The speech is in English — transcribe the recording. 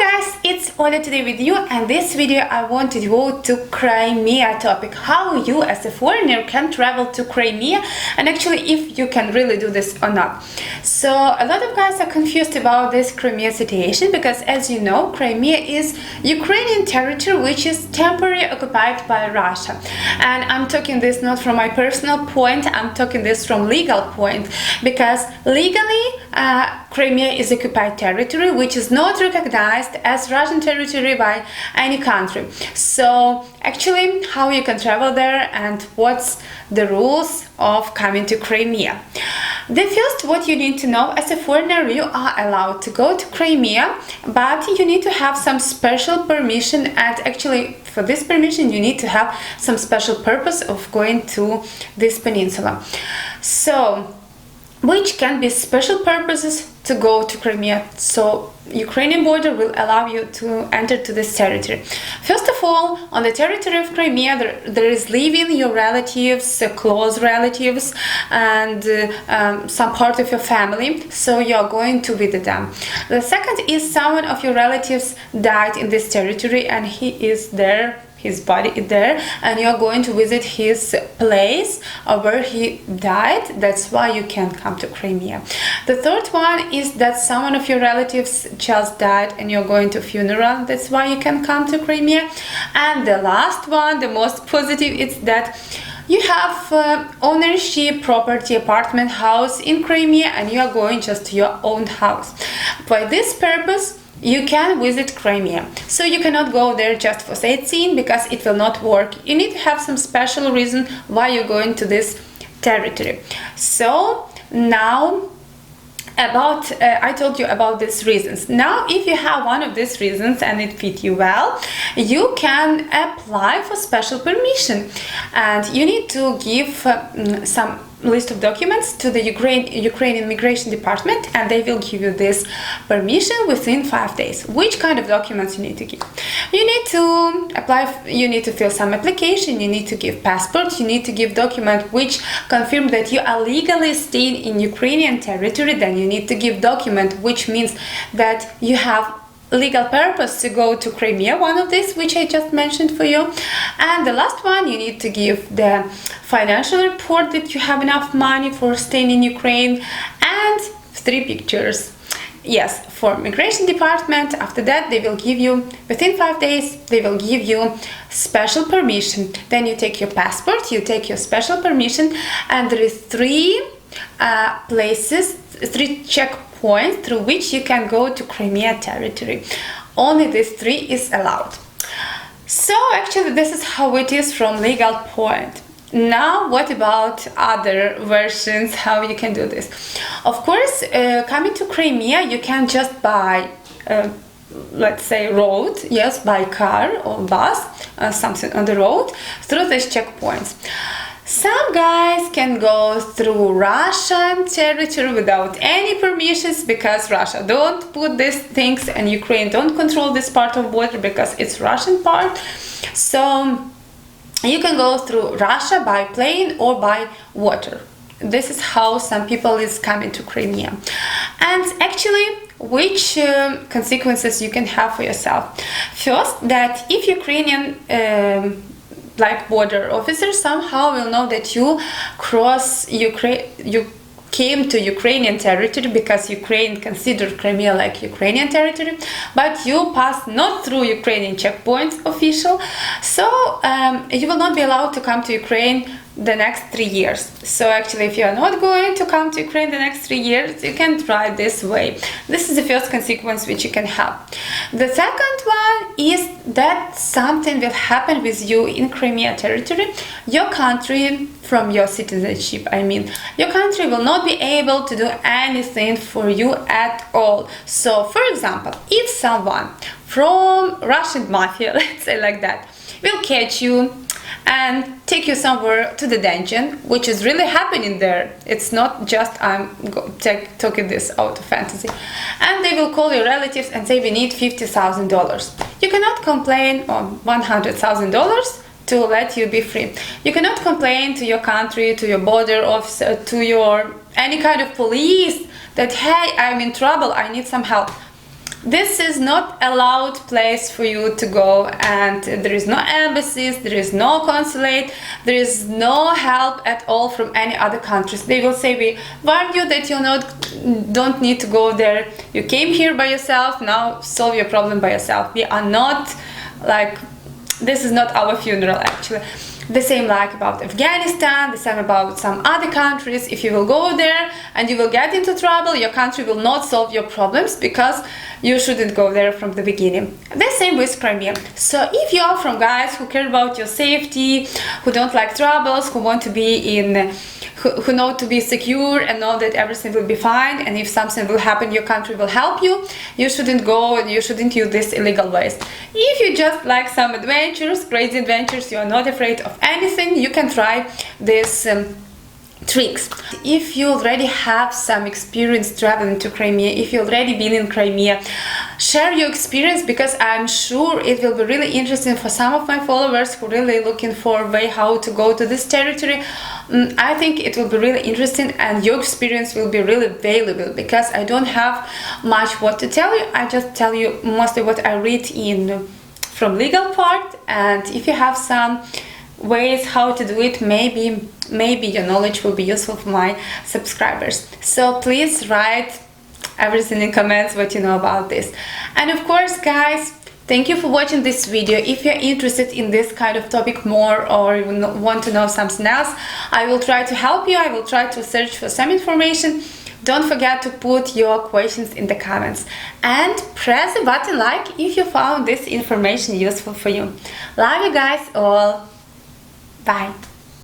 guys, it's Olga today with you, and this video I want to devote to Crimea topic, how you as a foreigner can travel to Crimea, and actually if you can really do this or not. So a lot of guys are confused about this Crimea situation because, as you know, Crimea is Ukrainian territory which is temporarily occupied by Russia, and I'm talking this not from my personal point, I'm talking this from legal point, because legally Crimea is occupied territory which is not recognized as Russian territory by any country. So actually how you can travel there and what's the rules of coming to Crimea. The first, what you need to know, as a foreigner you are allowed to go to Crimea, but you need to have some special permission, and actually for this permission you need to have some special purpose of going to this peninsula. So which can be special purposes to go to Crimea. So Ukrainian border will allow you to enter to this territory. First of all, on the territory of Crimea there is living your relatives, close relatives, and some part of your family, so you are going to visit them. The second is someone of your relatives died in this territory and he is there, his body is there, and you are going to visit his place where he died. That's why you can come to Crimea. The third one is that someone of your relatives just died and you're going to funeral. That's why you can come to Crimea. And the last one, the most positive, is that you have ownership, property, apartment, house in Crimea, and you are going just to your own house. For this purpose you can visit Crimea. So you cannot go there just for sightseeing because it will not work. You need to have some special reason why you're going to this territory. So now I told you about these reasons. Now if you have one of these reasons and it fits you well, you can apply for special permission, and you need to give some list of documents to the Ukrainian Immigration Department, and they will give you this permission within 5 days. Which kind of documents you need to give? You need to apply, you need to fill some application, you need to give passport, you need to give document which confirm that you are legally staying in Ukrainian territory, then you need to give document which means that you have legal purpose to go to Crimea, one of these which I just mentioned for you. And the last one, you need to give the financial report that you have enough money for staying in Ukraine, and 3 pictures. Yes, for Migration Department, after that they will give you, within 5 days, they will give you special permission. Then you take your passport, you take your special permission, and there is 3 places, 3 checkpoints through which you can go to Crimea territory. Only these 3 is allowed. So actually this is how it is from legal point. Now what about other versions, how you can do this? Of course, coming to Crimea you can just buy let's say road, yes, by car or bus, something on the road through these checkpoints. Some guys can go through Russian territory without any permissions because Russia don't put these things and Ukraine don't control this part of border because it's Russian part. So you can go through Russia by plane or by water. This is how some people is coming to Crimea. And actually, which consequences you can have for yourself? First, that if Ukrainian like border officers somehow will know that you cross Ukraine, you came to Ukrainian territory because Ukraine considered Crimea like Ukrainian territory, but you passed not through Ukrainian checkpoints official, so you will not be allowed to come to Ukraine the next 3 years. So actually if you are not going to come to Ukraine the next 3 years, you can try this way. This is the first consequence which you can have. The second one is that something will happen with you in Crimea territory. Your country, from your citizenship, I mean, your country will not be able to do anything for you at all. So for example, if someone from Russian mafia, let's say like that, will catch you and take you somewhere to the dungeon, which is really happening there. It's not just I'm talking this out of fantasy. And they will call your relatives and say we need $50,000. You cannot complain on $100,000 to let you be free. You cannot complain to your country, to your border officer, to your any kind of police that hey, I'm in trouble, I need some help. This is not allowed place for you to go, and there is no embassies, there is no consulate, there is no help at all from any other countries. They will say, we warn you that you don't need to go there. You came here by yourself, now solve your problem by yourself. We are not like, this is not our funeral actually. The same like about Afghanistan, the same about some other countries. If you will go there and you will get into trouble, your country will not solve your problems because you shouldn't go there from the beginning. The same with Crimea. So if you are from guys who care about your safety, who don't like troubles, who want to be who know to be secure and know that everything will be fine, and if something will happen, your country will help you, you shouldn't go and you shouldn't use this illegal ways. If you just like some adventures, crazy adventures, you are not afraid of anything, you can try this tricks. If you already have some experience traveling to Crimea, if you already been in Crimea, share your experience, because I'm sure it will be really interesting for some of my followers who really looking for a way how to go to this territory. I think it will be really interesting and your experience will be really valuable, because I don't have much what to tell you. I just tell you mostly what I read from legal part, and if you have some ways how to do it, maybe your knowledge will be useful for my subscribers. So please write everything in comments what you know about this. And of course, guys, thank you for watching this video. If you're interested in this kind of topic more, or you want to know something else, I will try to help you. I will try to search for some information. Don't forget to put your questions in the comments, and press the button like if you found this information useful for you. Love you guys all. Bye.